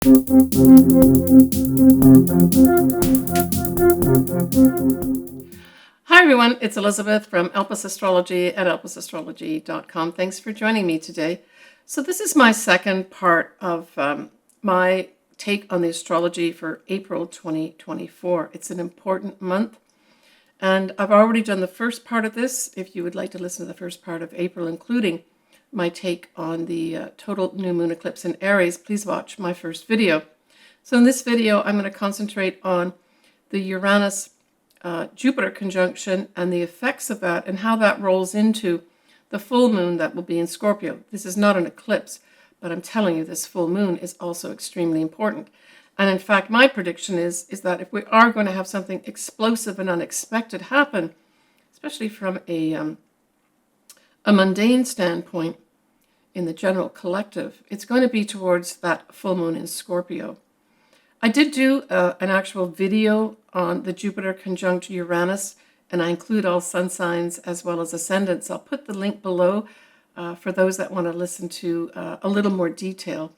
Hi everyone, it's Elizabeth from Elpis Astrology at elpisastrology.com. Thanks for joining me today. So this is my second part of my take on the astrology for April 2024. It's an important month, and I've already done the first part of this. If you would like to listen to the first part of April, including my take on the total new moon eclipse in Aries, please watch my first video. So in this video, I'm going to concentrate on the Uranus Jupiter conjunction and the effects of that and how that rolls into the full moon that will be in Scorpio. This is not an eclipse, but I'm telling you this full moon is also extremely important. And in fact, my prediction is that if we are going to have something explosive and unexpected happen, especially from a mundane standpoint in the general collective, it's going to be towards that full moon in Scorpio. I did do an actual video on the Jupiter conjunct Uranus, and I include all sun signs as well as ascendants. I'll put the link below for those that want to listen to a little more detail.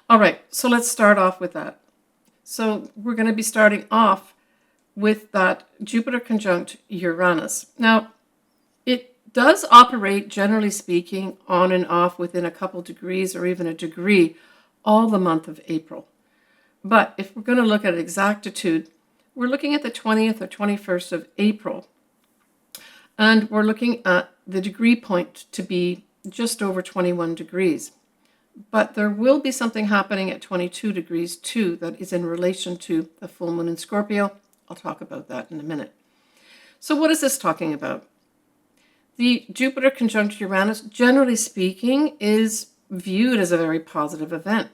All right, so let's start off with that. So we're going to be starting off with that Jupiter conjunct Uranus. Now, it does operate, generally speaking, on and off within a couple degrees or even a degree all the month of April. But if we're going to look at exactitude, we're looking at the 20th or 21st of April. And we're looking at the degree point to be just over 21 degrees. But there will be something happening at 22 degrees too that is in relation to the full moon in Scorpio. I'll talk about that in a minute. So what is this talking about? The Jupiter conjunct Uranus, generally speaking, is viewed as a very positive event.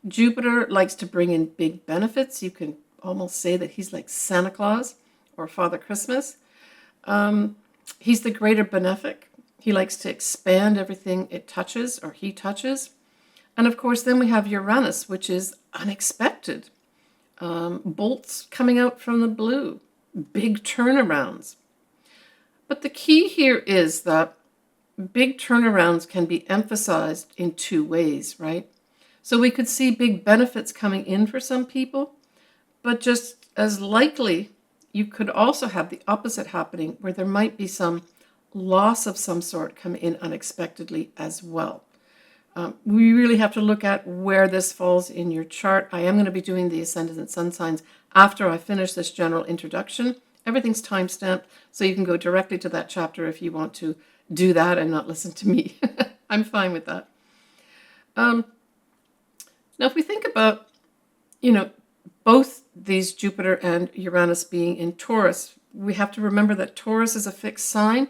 Jupiter likes to bring in big benefits. You can almost say that he's like Santa Claus or Father Christmas. He's the greater benefic. He likes to expand everything it touches or he touches. And of course, then we have Uranus, which is unexpected. Bolts coming out from the blue, big turnarounds. But the key here is that big turnarounds can be emphasized in two ways, right? So we could see big benefits coming in for some people, but just as likely, you could also have the opposite happening where there might be some loss of some sort come in unexpectedly as well. We really have to look at where this falls in your chart. I am going to be doing the ascendant and sun signs after I finish this general introduction. Everything's time-stamped, so you can go directly to that chapter if you want to do that and not listen to me. I'm fine with that. Now, if we think about, both these Jupiter and Uranus being in Taurus, we have to remember that Taurus is a fixed sign.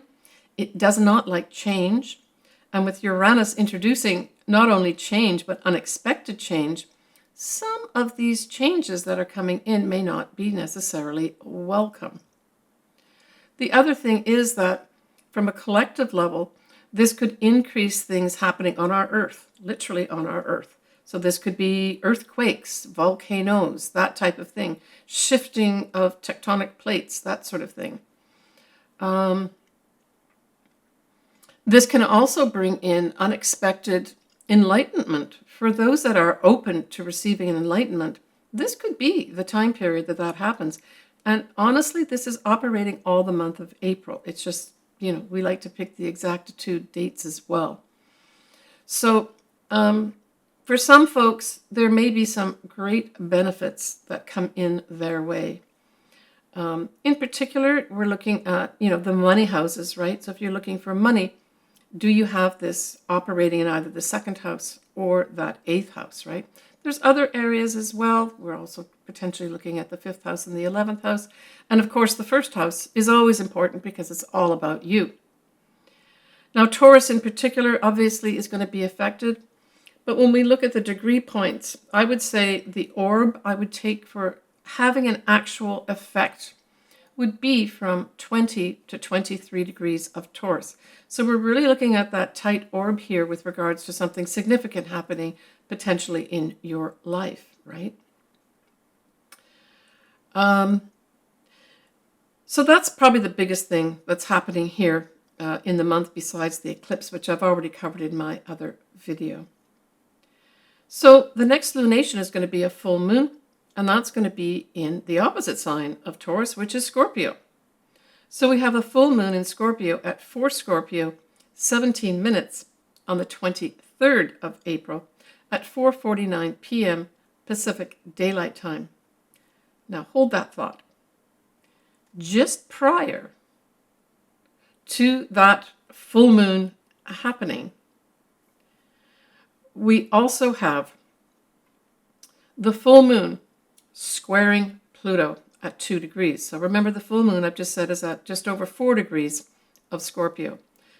It does not like change. And with Uranus introducing not only change, but unexpected change, some of these changes that are coming in may not be necessarily welcome. The other thing is that from a collective level, this could increase things happening on our Earth, literally on our Earth. So this could be earthquakes, volcanoes, that type of thing, shifting of tectonic plates, that sort of thing. This can also bring in unexpected enlightenment. For those that are open to receiving an enlightenment, this could be the time period that happens. And honestly, this is operating all the month of April. It's just, we like to pick the exactitude dates as well. So, for some folks, there may be some great benefits that come in their way. In particular, we're looking at, the money houses, right? So if you're looking for money, do you have this operating in either the second house or that eighth house, right? There's other areas as well. We're also potentially looking at the fifth house and the 11th house. And of course, the first house is always important because it's all about you. Now, Taurus in particular, obviously, is going to be affected. But when we look at the degree points, I would say the orb I would take for having an actual effect would be from 20 to 23 degrees of Taurus. So we're really looking at that tight orb here with regards to something significant happening potentially in your life, right? So that's probably the biggest thing that's happening here in the month besides the eclipse, which I've already covered in my other video. So the next lunation is going to be a full moon, and that's going to be in the opposite sign of Taurus, which is Scorpio. So we have a full moon in Scorpio at 4 Scorpio, 17 minutes on the 23rd of April at 4:49 p.m. Pacific Daylight Time. Now hold that thought. Just prior to that full moon happening, we also have the full moon squaring Pluto at 2 degrees. So remember, the full moon, I've just said, is at just over 4 degrees of Scorpio.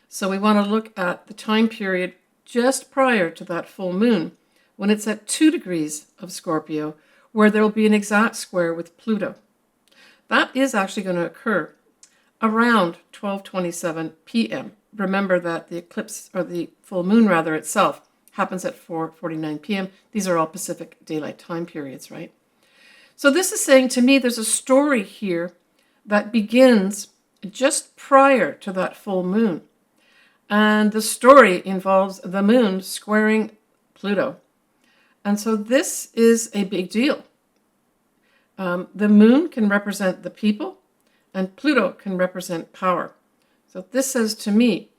So we want to look at the time period just prior to that full moon, when it's at 2 degrees of Scorpio, where there will be an exact square with Pluto. That is actually going to occur around 12:27 p.m. Remember that the eclipse, or the full moon rather, itself happens at 4:49 p.m. These are all Pacific Daylight Time periods, right? So this is saying to me there's a story here that begins just prior to that full moon. And the story involves the moon squaring Pluto. And so this is a big deal. The moon can represent the people, and Pluto can represent power. So this says to me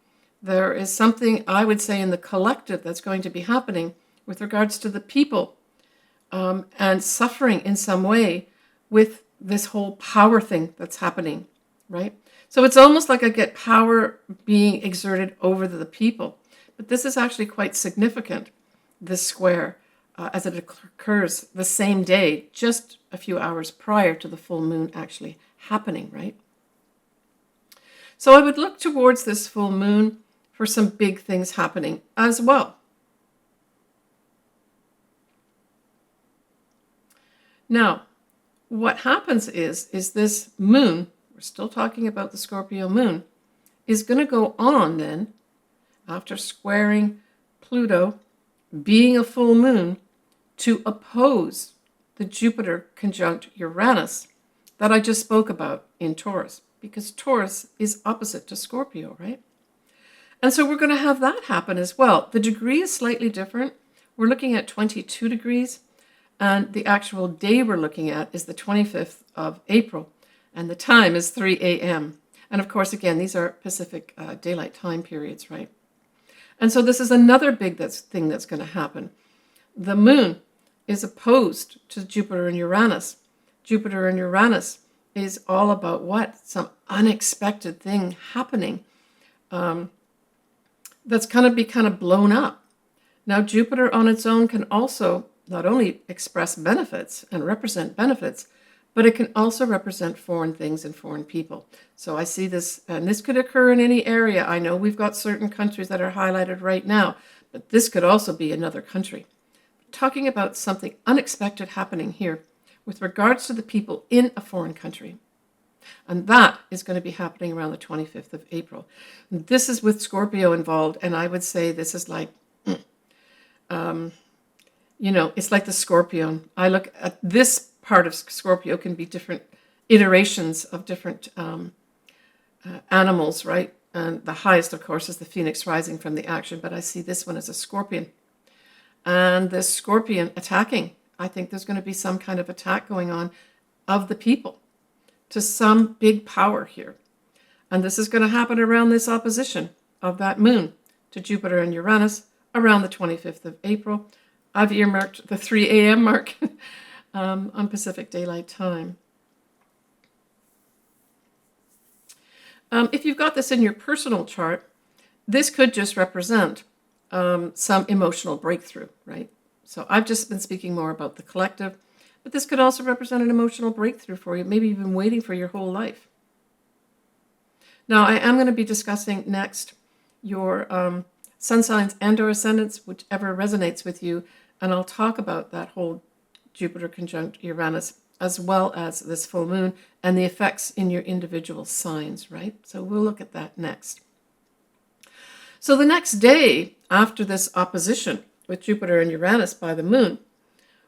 there is something, I would say, in the collective that's going to be happening with regards to the people and suffering in some way with this whole power thing that's happening, right? So it's almost like I get power being exerted over the people. But this is actually quite significant, this square, as it occurs the same day, just a few hours prior to the full moon actually happening, right? So I would look towards this full moon for some big things happening as well. Now, what happens is this moon, we're still talking about the Scorpio moon, is going to go on then, after squaring Pluto, being a full moon, to oppose the Jupiter conjunct Uranus that I just spoke about in Taurus, because Taurus is opposite to Scorpio, right? And so we're going to have that happen as well. The degree is slightly different. We're looking at 22 degrees, and the actual day we're looking at is the 25th of April, and the time is 3 a.m. And of course, again, these are Pacific Daylight Time periods, right? And so this is another big thing that's going to happen. The moon is opposed to Jupiter and Uranus. Jupiter and Uranus is all about what? Some unexpected thing happening that's going to be kind of blown up. Now, Jupiter on its own can also not only express benefits and represent benefits, but it can also represent foreign things and foreign people. So I see this, and this could occur in any area. I know we've got certain countries that are highlighted right now, but this could also be another country. Talking about something unexpected happening here with regards to the people in a foreign country. And that is going to be happening around the 25th of April. And this is with Scorpio involved, and I would say this is like, it's like the scorpion. I look at this part of Scorpio can be different iterations of different animals, right? And the highest, of course, is the phoenix rising from the action, but I see this one as a scorpion. And this scorpion attacking, I think there's going to be some kind of attack going on of the people to some big power here. And this is going to happen around this opposition of that moon to Jupiter and Uranus around the 25th of April. I've earmarked the 3 a.m. mark on Pacific Daylight Time. If you've got this in your personal chart, this could just represent some emotional breakthrough, right? So I've just been speaking more about the collective, but this could also represent an emotional breakthrough for you. Maybe you've been waiting for your whole life. Now, I am going to be discussing next your sun signs and or ascendants, whichever resonates with you, and I'll talk about that whole Jupiter conjunct Uranus, as well as this full moon and the effects in your individual signs, right? So we'll look at that next. So the next day after this opposition with Jupiter and Uranus by the moon,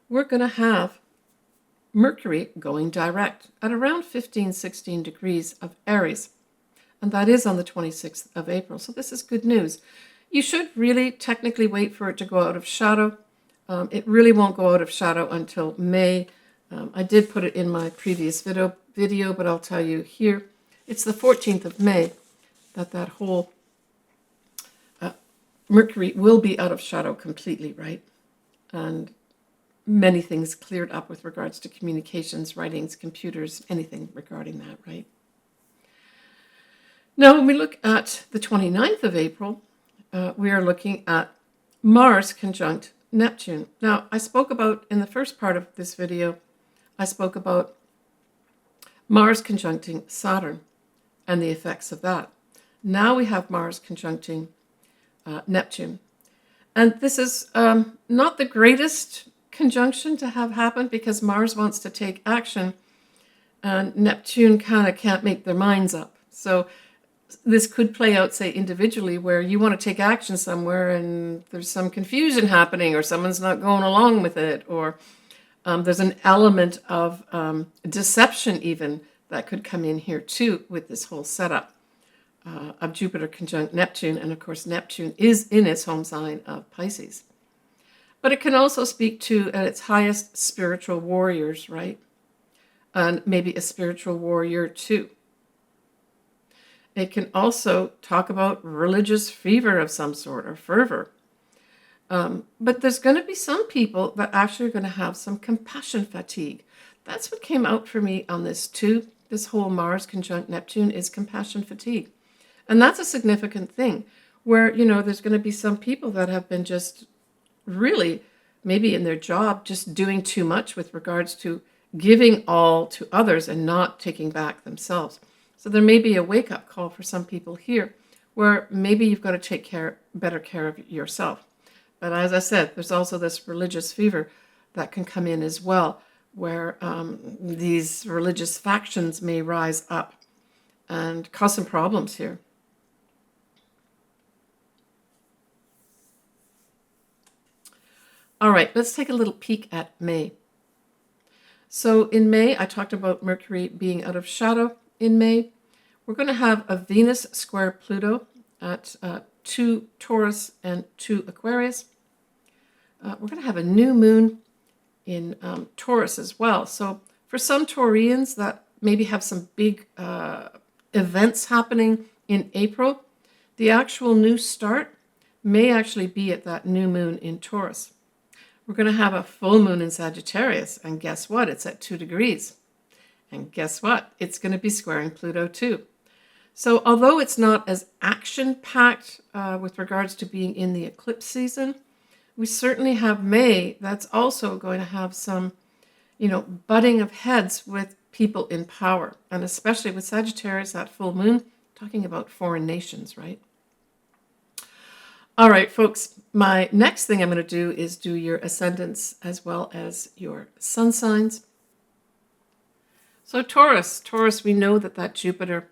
we're going to have Mercury going direct at around 16 degrees of Aries. And that is on the 26th of April. So this is good news. You should really technically wait for it to go out of shadow It really won't go out of shadow until May. I did put it in my previous video, but I'll tell you here, it's the 14th of May that whole Mercury will be out of shadow completely, right? And many things cleared up with regards to communications, writings, computers, anything regarding that, right? Now, when we look at the 29th of April, we are looking at Mars conjunct Neptune. Now, I spoke about, in the first part of this video, I spoke about Mars conjuncting Saturn and the effects of that. Now we have Mars conjuncting Neptune. And this is not the greatest conjunction to have happen because Mars wants to take action and Neptune kind of can't make their minds up. So this could play out, say, individually, where you want to take action somewhere and there's some confusion happening or someone's not going along with it, or there's an element of deception even that could come in here too with this whole setup of Jupiter conjunct Neptune. And of course, Neptune is in its home sign of Pisces. But it can also speak to, at its highest, spiritual warriors, right? And maybe a spiritual warrior too. It can also talk about religious fever of some sort or fervor. But there's going to be some people that actually are going to have some compassion fatigue. That's what came out for me on this too. This whole Mars conjunct Neptune is compassion fatigue. And that's a significant thing where, you know, there's going to be some people that have been just really, maybe in their job, just doing too much with regards to giving all to others and not taking back themselves. So there may be a wake-up call for some people here where maybe you've got to take better care of yourself. But as I said, there's also this religious fever that can come in as well, where these religious factions may rise up and cause some problems here. All right, let's take a little peek at May. So in May, I talked about Mercury being out of shadow in May. We're going to have a Venus square Pluto at 2 Taurus and 2 Aquarius. We're going to have a new moon in Taurus as well. So for some Taurians that maybe have some big events happening in April, the actual new start may actually be at that new moon in Taurus. We're going to have a full moon in Sagittarius, and guess what? It's at 2 degrees. And guess what? It's going to be squaring Pluto too. So although it's not as action-packed with regards to being in the eclipse season, we certainly have May that's also going to have some, butting of heads with people in power. And especially with Sagittarius, that full moon, talking about foreign nations, right? All right, folks, my next thing I'm going to do is do your ascendants as well as your sun signs. So Taurus, we know that Jupiter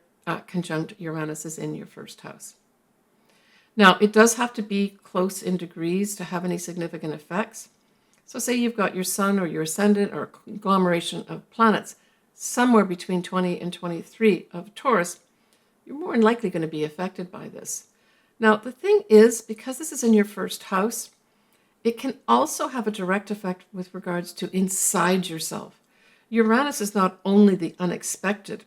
conjunct Uranus is in your first house. Now, it does have to be close in degrees to have any significant effects. So say you've got your sun or your ascendant or a conglomeration of planets somewhere between 20 and 23 of Taurus, you're more than likely going to be affected by this. Now, the thing is, because this is in your first house, it can also have a direct effect with regards to inside yourself. Uranus is not only the unexpected,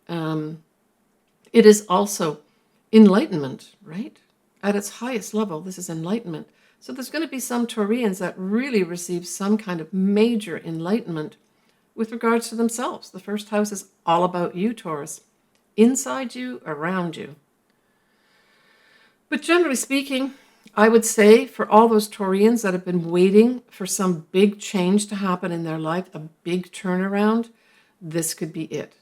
it is also enlightenment, right? At its highest level, this is enlightenment. So there's going to be some Taurians that really receive some kind of major enlightenment with regards to themselves. The first house is all about you, Taurus. Inside you, around you. But generally speaking, I would say for all those Taurians that have been waiting for some big change to happen in their life, a big turnaround, this could be it.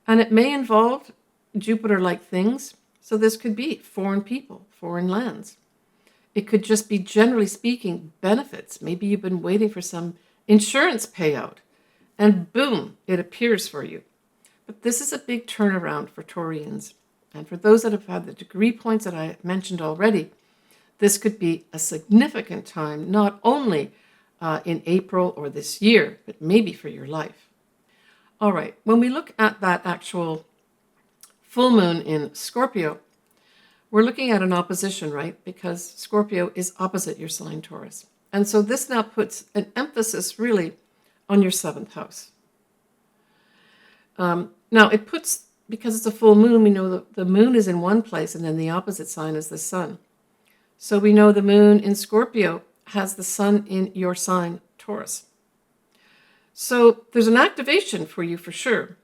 And it may involve Jupiter-like things. So this could be foreign people, foreign lands. It could just be, generally speaking, benefits. Maybe you've been waiting for some insurance payout, and boom, it appears for you. But this is a big turnaround for Taurians. And for those that have had the degree points that I mentioned already, this could be a significant time, not only in April or this year, but maybe for your life. All right, when we look at that actual full moon in Scorpio, we're looking at an opposition, right? Because Scorpio is opposite your sign, Taurus. And so this now puts an emphasis really on your seventh house. Now it puts, because it's a full moon, we know the moon is in one place and then the opposite sign is the sun. So we know the moon in Scorpio has the sun in your sign, Taurus. So there's an activation for you for sure.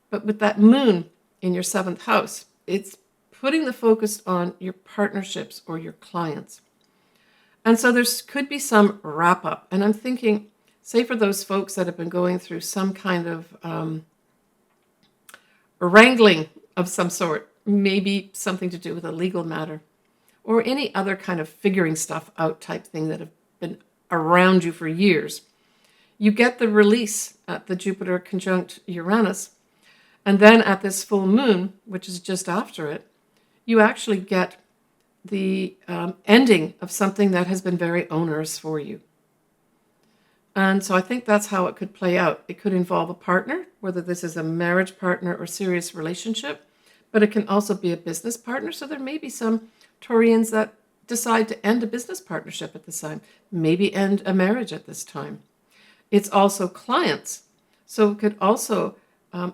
But with that moon in your seventh house, it's putting the focus on your partnerships or your clients. And so there could be some wrap up. And I'm thinking, say for those folks that have been going through some kind of wrangling of some sort, maybe something to do with a legal matter or any other kind of figuring stuff out type thing that have been around you for years. You get the release at the Jupiter conjunct Uranus. And then at this full moon, which is just after it, you actually get the ending of something that has been very onerous for you. And so I think that's how it could play out. It could involve a partner, whether this is a marriage partner or serious relationship, but it can also be a business partner. So there may be some Taurians that decide to end a business partnership at this time, maybe end a marriage at this time. It's also clients. So it could also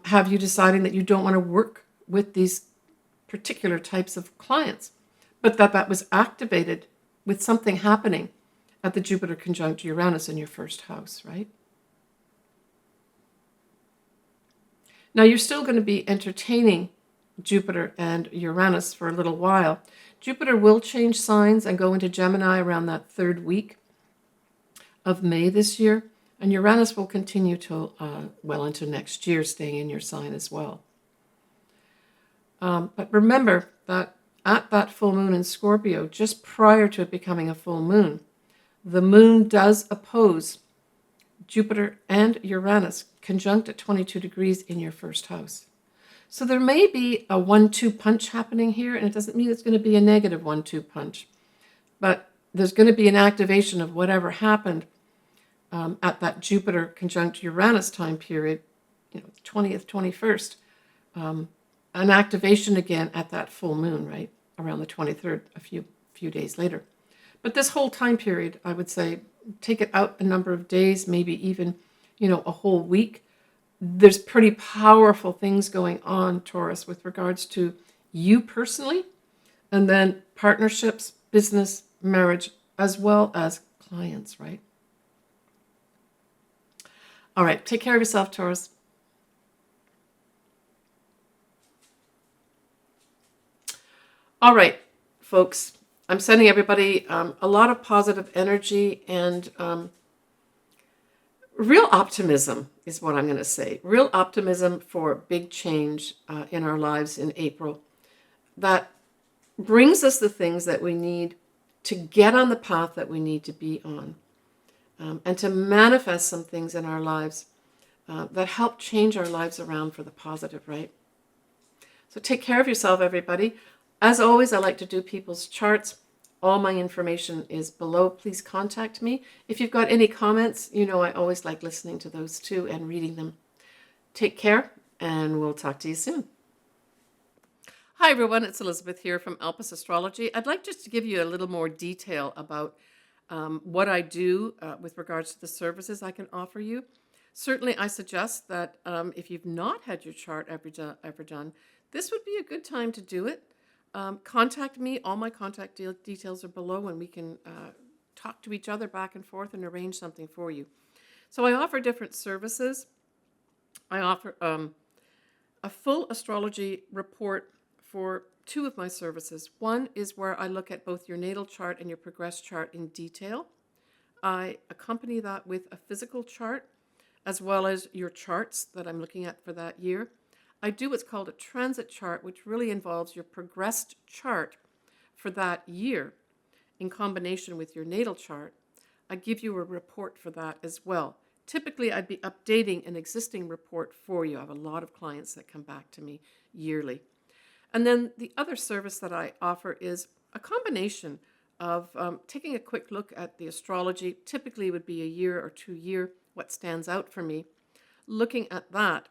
have you deciding that you don't want to work with these particular types of clients, but that was activated with something happening at the Jupiter conjunct Uranus in your first house, right? Now you're still going to be entertaining Jupiter and Uranus for a little while. Jupiter will change signs and go into Gemini around that third week of May this year, and Uranus will continue till well into next year, staying in your sign as well. But remember that at that full moon in Scorpio, just prior to it becoming a full moon, the moon does oppose Jupiter and Uranus conjunct at 22 degrees in your first house. So there may be a 1-2 punch happening here, and it doesn't mean it's going to be a negative 1-2 punch, but there's going to be an activation of whatever happened at that Jupiter conjunct Uranus time period, 20th, 21st, an activation again at that full moon, right, around the 23rd, a few days later. But this whole time period, I would say, take it out a number of days, maybe even, a whole week. There's pretty powerful things going on, Taurus, with regards to you personally, and then partnerships, business, marriage, as well as clients, right? All right, take care of yourself, Taurus. All right, folks, I'm sending everybody a lot of positive energy and real optimism is what I'm going to say. Real optimism for big change in our lives in April that brings us the things that we need to get on the path that we need to be on, and to manifest some things in our lives that help change our lives around for the positive, right? So take care of yourself, everybody. As always, I like to do people's charts. All my information is below. Please contact me. If you've got any comments, I always like listening to those too and reading them. Take care, and we'll talk to you soon. Hi, everyone. It's Elizabeth here from Elpis Astrology. I'd like just to give you a little more detail about what I do with regards to the services I can offer you. Certainly, I suggest that if you've not had your chart ever done, this would be a good time to do it. Contact me. All my contact details are below, and we can talk to each other back and forth and arrange something for you. So I offer different services. I offer a full astrology report for two of my services. One is where I look at both your natal chart and your progress chart in detail. I accompany that with a physical chart, as well as your charts that I'm looking at for that year. I do what's called a transit chart, which really involves your progressed chart for that year in combination with your natal chart. I give you a report for that as well. Typically, I'd be updating an existing report for you. I have a lot of clients that come back to me yearly. And then the other service that I offer is a combination of taking a quick look at the astrology. Typically, it would be a year or 2 year, what stands out for me, looking at that,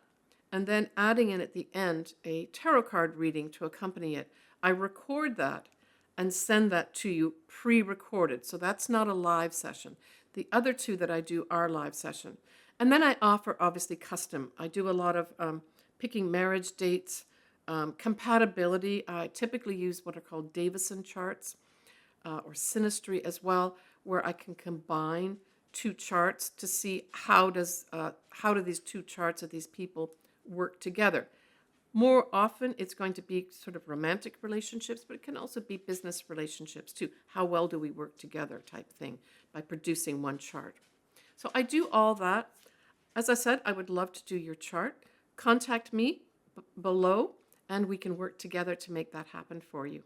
and then adding in at the end a tarot card reading to accompany it. I record that, and send that to you pre-recorded. So that's not a live session. The other two that I do are live session. And then I offer, obviously, custom. I do a lot of picking marriage dates, compatibility. I typically use what are called Davison charts or synastry as well, where I can combine two charts to see how do these two charts of these people work together. More often, it's going to be sort of romantic relationships, but it can also be business relationships too. How well do we work together type thing by producing one chart. So I do all that. As I said, I would love to do your chart. Contact me below, and we can work together to make that happen for you.